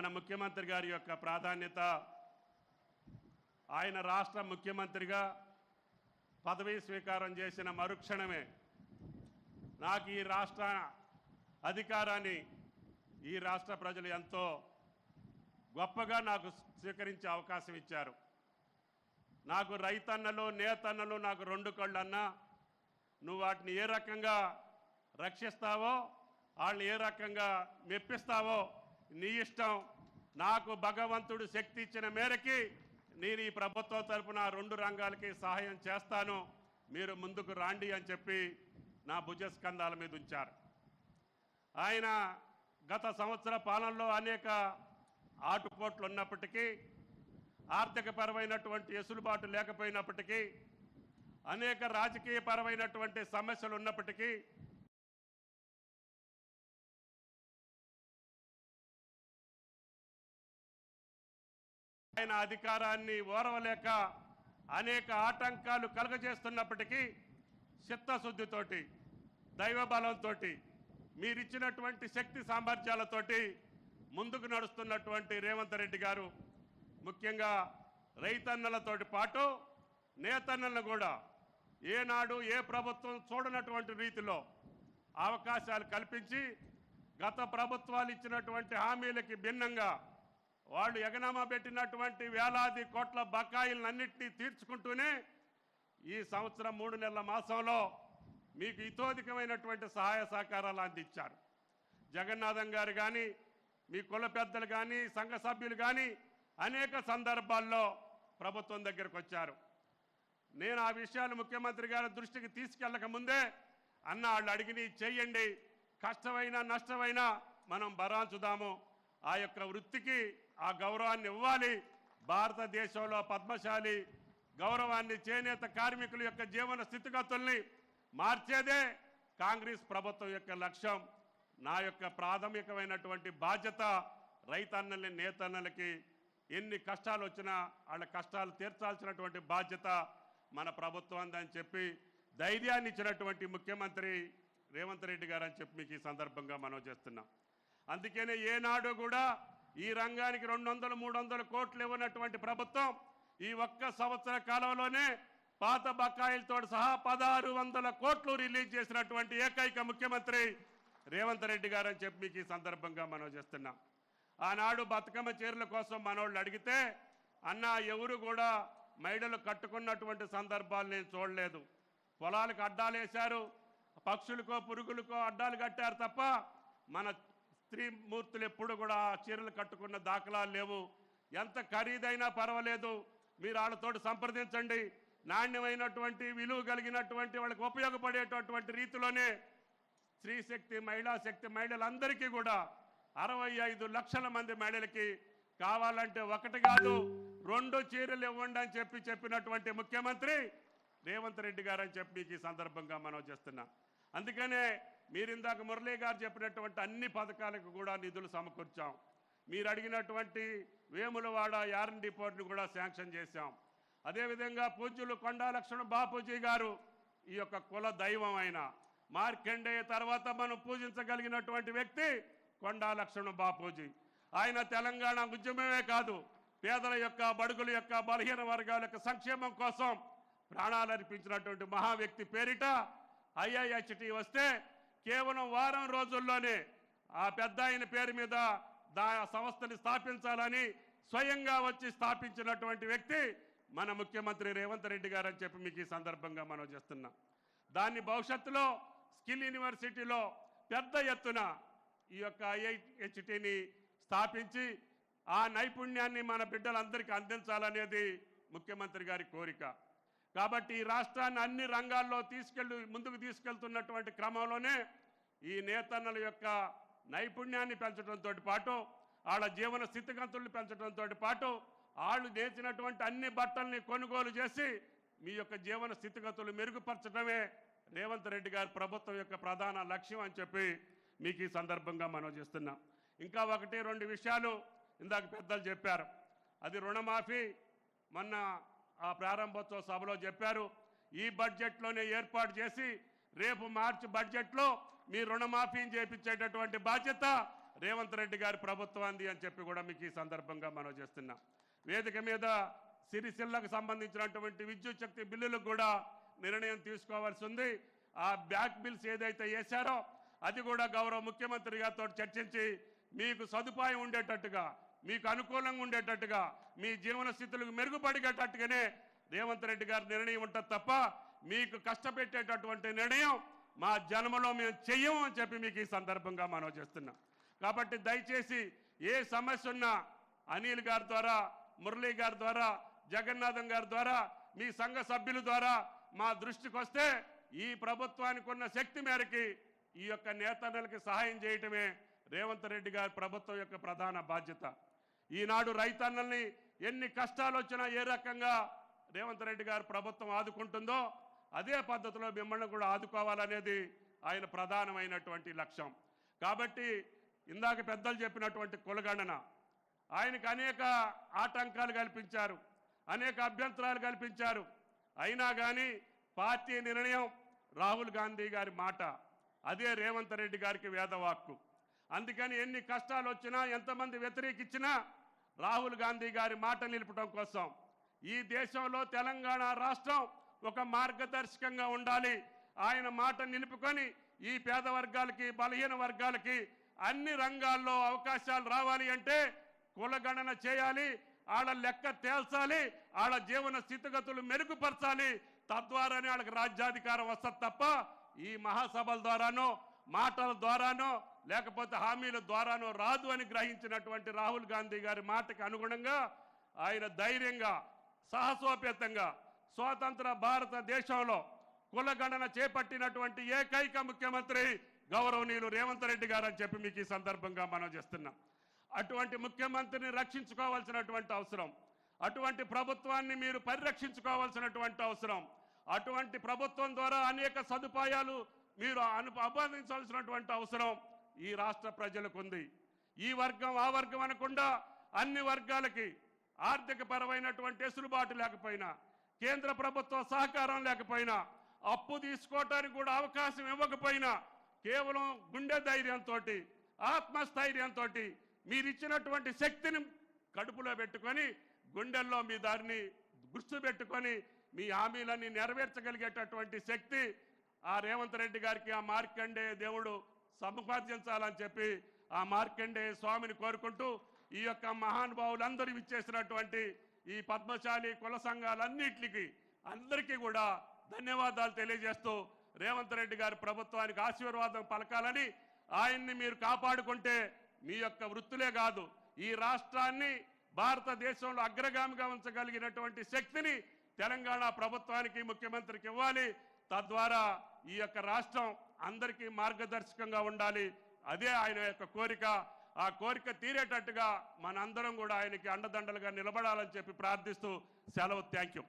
మన ముఖ్యమంత్రి గారి యొక్క ప్రాధాన్యత, ఆయన రాష్ట్ర ముఖ్యమంత్రిగా పదవీ స్వీకారం చేసిన మరుక్షణమే నాకు ఈ రాష్ట్ర అధికారాన్ని ఈ రాష్ట్ర ప్రజలు ఎంతో గొప్పగా నాకు స్వీకరించే అవకాశం ఇచ్చారు. నాకు రైతన్నలు నేతన్నలు నాకు రెండు కళ్ళన్నా, నువ్వు వాటిని ఏ రకంగా రక్షిస్తావో, వాళ్ళని ఏ రకంగా మెప్పిస్తావో నీ ఇష్టం. నాకు భగవంతుడు శక్తి ఇచ్చిన మేరకి నేను ఈ ప్రభుత్వం తరపున రెండు రంగాలకి సహాయం చేస్తాను, మీరు ముందుకు రాండి అని చెప్పి నా భుజస్కంధాల మీద ఉంచారు. ఆయన గత సంవత్సర పాలనలో అనేక ఆటుపోట్లు ఉన్నప్పటికీ, ఆర్థికపరమైనటువంటి ఎసులుబాటు లేకపోయినప్పటికీ, అనేక రాజకీయపరమైనటువంటి సమస్యలు ఉన్నప్పటికీ ఆయన అధికారాన్ని ఓరవలేక అనేక ఆటంకాలు కలుగజేస్తున్నప్పటికీ చిత్తశుద్ధితోటి, దైవబలంతో, మీరిచ్చినటువంటి శక్తి సామర్థ్యాలతోటి ముందుకు నడుస్తున్నటువంటి రేవంత్ రెడ్డి గారు ముఖ్యంగా రైతన్నలతోటి పాటు నేతన్నలను కూడా ఏనాడు ఏ ప్రభుత్వం చూడనటువంటి రీతిలో అవకాశాలు కల్పించి గత ప్రభుత్వాలు ఇచ్చినటువంటి హామీలకి భిన్నంగా వాళ్ళు ఎగనామా పెట్టినటువంటి వేలాది కోట్ల బకాయిలన్నింటినీ తీర్చుకుంటూనే ఈ సంవత్సరం 3 నెలల మాసంలో మీకు ఇతోధికమైనటువంటి సహాయ సహకారాలు అందించారు. జగన్నాథం గారు కానీ, మీ కుల పెద్దలు కానీ, సంఘ సభ్యులు కానీ అనేక సందర్భాల్లో ప్రభుత్వం దగ్గరకు వచ్చారు. నేను ఆ విషయాలు ముఖ్యమంత్రి గారి దృష్టికి తీసుకెళ్ళక ముందే అన్న వాళ్ళు అడిగిని చెయ్యండి, కష్టమైనా నష్టమైనా మనం భరాంచుదాము, ఆ యొక్క వృత్తికి ఆ గౌరవాన్ని ఇవ్వాలి. భారతదేశంలో పద్మశాలి గౌరవాన్ని, చేనేత కార్మికుల యొక్క జీవన స్థితిగతుల్ని మార్చేదే కాంగ్రెస్ ప్రభుత్వం యొక్క లక్ష్యం. నా యొక్క ప్రాథమికమైనటువంటి బాధ్యత రైతన్నల్ని, నేతన్నలకి ఎన్ని కష్టాలు వచ్చినా వాళ్ళ కష్టాలు తీర్చాల్సినటువంటి బాధ్యత మన ప్రభుత్వం అని చెప్పి ధైర్యాన్ని ఇచ్చినటువంటి ముఖ్యమంత్రి రేవంత్ రెడ్డి గారు అని చెప్పి మీకు ఈ సందర్భంగా మనం చేస్తున్నాం. అందుకనే ఏనాడు కూడా ఈ రంగానికి 200-300 కోట్లు ఇవ్వనటువంటి ప్రభుత్వం ఈ ఒక్క సంవత్సర కాలంలోనే పాత బకాయిలతో సహా 1600 కోట్లు రిలీజ్ చేసినటువంటి ఏకైక ముఖ్యమంత్రి రేవంత్ రెడ్డి గారు అని చెప్పి మీకు ఈ సందర్భంగా మనం చేస్తున్నాం. ఆనాడు బతుకమ్మ చీరల కోసం మనోళ్ళు అడిగితే అన్న ఎవరు కూడా మహిళలు కట్టుకున్నటువంటి సందర్భాలు నేను చూడలేదు. పొలాలకు అడ్డాలు వేశారు, పక్షులకో పురుగులకో అడ్డాలు కట్టారు తప్ప మన స్త్రీ మూర్తులు ఎప్పుడు కూడా చీరలు కట్టుకున్న దాఖలాలు లేవు. ఎంత ఖరీదైనా పర్వాలేదు, మీరు వాళ్ళతోటి సంప్రదించండి, నాణ్యమైనటువంటి విలువ కలిగినటువంటి వాళ్ళకి ఉపయోగపడేటటువంటి రీతిలోనే స్త్రీ శక్తి, మహిళా శక్తి మహిళలందరికీ కూడా 65 లక్షల మంది మహిళలకి కావాలంటే 1 కాదు 2 చీరలు ఇవ్వండి అని చెప్పినటువంటి ముఖ్యమంత్రి రేవంత్ రెడ్డి గారు అని చెప్పి ఈ సందర్భంగా మనం చేస్తున్నాం. అందుకనే మీరు ఇందాక మురళీ గారు చెప్పినటువంటి అన్ని పథకాలకు కూడా నిధులు సమకూర్చాం. మీరు అడిగినటువంటి వేములవాడ యారన్ డిపోర్ట్ని కూడా శాంక్షన్ చేశాం. అదేవిధంగా పూజ్యులు కొండా లక్ష్మణ బాపూజీ గారు ఈ యొక్క కుల దైవం అయిన మార్కండేయ తర్వాత మనం పూజించగలిగినటువంటి వ్యక్తి కొండా లక్ష్మణ బాపూజీ. ఆయన తెలంగాణ ఉద్యమమే కాదు, పేదల యొక్క, బడుగుల యొక్క, బలహీన వర్గాల యొక్క సంక్షేమం కోసం ప్రాణాలు అర్పించినటువంటి మహా వ్యక్తి పేరిట IIHT వస్తే కేవలం వారం రోజుల్లోనే ఆ పెద్ద ఆయన పేరు మీద సంస్థని స్థాపించాలని స్వయంగా వచ్చి స్థాపించినటువంటి వ్యక్తి మన ముఖ్యమంత్రి రేవంత్ రెడ్డి గారు అని చెప్పి మీకు ఈ సందర్భంగా మనం చేస్తున్నాం. దాన్ని భవిష్యత్తులో స్కిల్ యూనివర్సిటీలో పెద్ద ఎత్తున ఈ యొక్క IIHTని స్థాపించి ఆ నైపుణ్యాన్ని మన బిడ్డలందరికీ అందించాలనేది ముఖ్యమంత్రి గారి కోరిక. కాబట్టి ఈ రాష్ట్రాన్ని అన్ని రంగాల్లో ముందుకు తీసుకెళ్తున్నటువంటి క్రమంలోనే ఈ నేతన్నల యొక్క నైపుణ్యాన్ని పెంచడంతో పాటు, వాళ్ళ జీవన స్థితిగతులను పెంచడంతో పాటు, వాళ్ళు నేర్చినటువంటి అన్ని బట్టల్ని కొనుగోలు చేసి మీ యొక్క జీవన స్థితిగతులు మెరుగుపరచడమే రేవంత్ రెడ్డి గారి ప్రభుత్వం యొక్క ప్రధాన లక్ష్యం అని చెప్పి మీకు ఈ సందర్భంగా మనం చేస్తున్నాం. ఇంకా 1-2 విషయాలు ఇందాక పెద్దలు చెప్పారు. అది రుణమాఫీ. మొన్న ఆ ప్రారంభోత్సవ సభలో చెప్పారు, ఈ బడ్జెట్లోనే ఏర్పాటు చేసి రేపు మార్చి బడ్జెట్లో మీ రుణమాఫీని చేపించేటటువంటి బాధ్యత రేవంత్ రెడ్డి గారి ప్రభుత్వాన్ని అని చెప్పి కూడా మీకు ఈ సందర్భంగా మనం చేస్తున్నాం. వేదిక మీద సిరిసిల్లకు సంబంధించినటువంటి విద్యుత్ శక్తి బిల్లులకు కూడా నిర్ణయం తీసుకోవాల్సి ఉంది. ఆ బ్యాక్ బిల్స్ ఏదైతే వేశారో అది కూడా గౌరవ ముఖ్యమంత్రి గారితో చర్చించి మీకు సదుపాయం ఉండేటట్టుగా, మీకు అనుకూలంగా ఉండేటట్టుగా, మీ జీవన స్థితులకు మెరుగుపడేటట్టుగానే రేవంత్ రెడ్డి గారి నిర్ణయం ఉంటుంది తప్ప మీకు కష్టపెట్టేటటువంటి నిర్ణయం మా జన్మలో మేము చెయ్యము అని చెప్పి మీకు ఈ సందర్భంగా మనం చేస్తున్నాం. కాబట్టి దయచేసి ఏ సమస్య ఉన్నా అనిల్ గారి ద్వారా, మురళీ గారి ద్వారా, జగన్నాథం గారి ద్వారా, మీ సంఘ సభ్యుల ద్వారా మా దృష్టికి వస్తే ఈ ప్రభుత్వానికి ఉన్న శక్తి మేరకి ఈ యొక్క నేతన్నలకి సహాయం చేయటమే రేవంత్ రెడ్డి గారి ప్రభుత్వం యొక్క ప్రధాన బాధ్యత. ఈనాడు రైతన్నల్ని ఎన్ని కష్టాలు వచ్చినా ఏ రకంగా రేవంత్ రెడ్డి గారి ప్రభుత్వం ఆదుకుంటుందో అదే పద్ధతిలో మిమ్మల్ని కూడా ఆదుకోవాలనేది ఆయన ప్రధానమైనటువంటి లక్ష్యం. కాబట్టి ఇందాక పెద్దలు చెప్పినటువంటి కులగణన ఆయనకు అనేక ఆటంకాలు కల్పించారు, అనేక అభ్యంతరాలు కల్పించారు. అయినా కానీ పార్టీ నిర్ణయం, రాహుల్ గాంధీ గారి మాట, అదే రేవంత్ రెడ్డి గారికి వేదవాక్కు. అందుకని ఎన్ని కష్టాలు వచ్చినా, ఎంతమంది వ్యతిరేకించినా రాహుల్ గాంధీ గారి మాట నిలపడం కోసం ఈ దేశంలో తెలంగాణ రాష్ట్రం ఒక మార్గదర్శకంగా ఉండాలి. ఆయన మాట నిలుపుకొని ఈ పేద వర్గాలకి, బలహీన వర్గాలకి అన్ని రంగాల్లో అవకాశాలు రావాలి అంటే కులగణన చేయాలి, ఆడ లెక్క తేల్చాలి, ఆడ జీవన స్థితిగతులు మెరుగుపరచాలి. తద్వారానే వాళ్ళకి రాజ్యాధికారం వస్తుంది తప్ప ఈ మహాసభల ద్వారానో, మాటల ద్వారానో, లేకపోతే హామీల ద్వారానో రాదు అని గ్రహించినటువంటి రాహుల్ గాంధీ గారి మాటకి అనుగుణంగా ఆయన ధైర్యంగా, సాహసోపేతంగా స్వతంత్ర భారతదేశంలో కులగణన చేపట్టినటువంటి ఏకైక ముఖ్యమంత్రి గౌరవనీయులు రేవంత్ రెడ్డి గారు అని చెప్పి మీకు ఈ సందర్భంగా మనం చేస్తున్నాం. అటువంటి ముఖ్యమంత్రిని రక్షించుకోవాల్సినటువంటి అవసరం, అటువంటి ప్రభుత్వాన్ని మీరు పరిరక్షించుకోవాల్సినటువంటి అవసరం, అటువంటి ప్రభుత్వం ద్వారా అనేక సదుపాయాలు మీరు ఆపాదించాల్సినటువంటి అవసరం ఈ రాష్ట్ర ప్రజలకు ఉంది. ఈ వర్గం ఆ వర్గం అనకుండా అన్ని వర్గాలకి ఆర్థిక పరమైనటువంటి వెసులుబాటు లేకపోయినా, కేంద్ర ప్రభుత్వ సహకారం లేకపోయినా, అప్పు తీసుకోవటానికి కూడా అవకాశం ఇవ్వకపోయినా కేవలం గుండె ధైర్యంతో, ఆత్మస్థైర్యంతో మీరిచ్చినటువంటి శక్తిని కడుపులో పెట్టుకొని, గుండెల్లో మీ దారిని గుర్తుపెట్టుకొని మీ హామీలన్నీ నెరవేర్చగలిగేటటువంటి శక్తి ఆ రేవంత్ రెడ్డి గారికి, ఆ మార్కండేయ దేవుడు సంపాదించాలని చెప్పి ఆ మార్కండేయ స్వామిని కోరుకుంటూ ఈ యొక్క మహానుభావులందరూ ఇచ్చేసినటువంటి ఈ పద్మశాలి కుల సంఘాలన్నింటికి అందరికీ కూడా ధన్యవాదాలు తెలియజేస్తూ రేవంత్ రెడ్డి గారి ప్రభుత్వానికి ఆశీర్వాదం పలకాలని, ఆయన్ని మీరు కాపాడుకుంటే మీ యొక్క వృత్తులే కాదు ఈ రాష్ట్రాన్ని భారతదేశంలో అగ్రగామిగా ఉంచగలిగినటువంటి శక్తిని తెలంగాణ ప్రభుత్వానికి, ముఖ్యమంత్రికి ఇవ్వాలి. తద్వారా ఈ యొక్క రాష్ట్రం అందరికీ మార్గదర్శకంగా ఉండాలి. అదే ఆయన యొక్క కోరిక. ఆ కోరిక తీరేటట్టుగా మనందరం కూడా ఆయనకి అండదండలుగా నిలబడాలని చెప్పి ప్రార్థిస్తూ సెలవు. Thank you.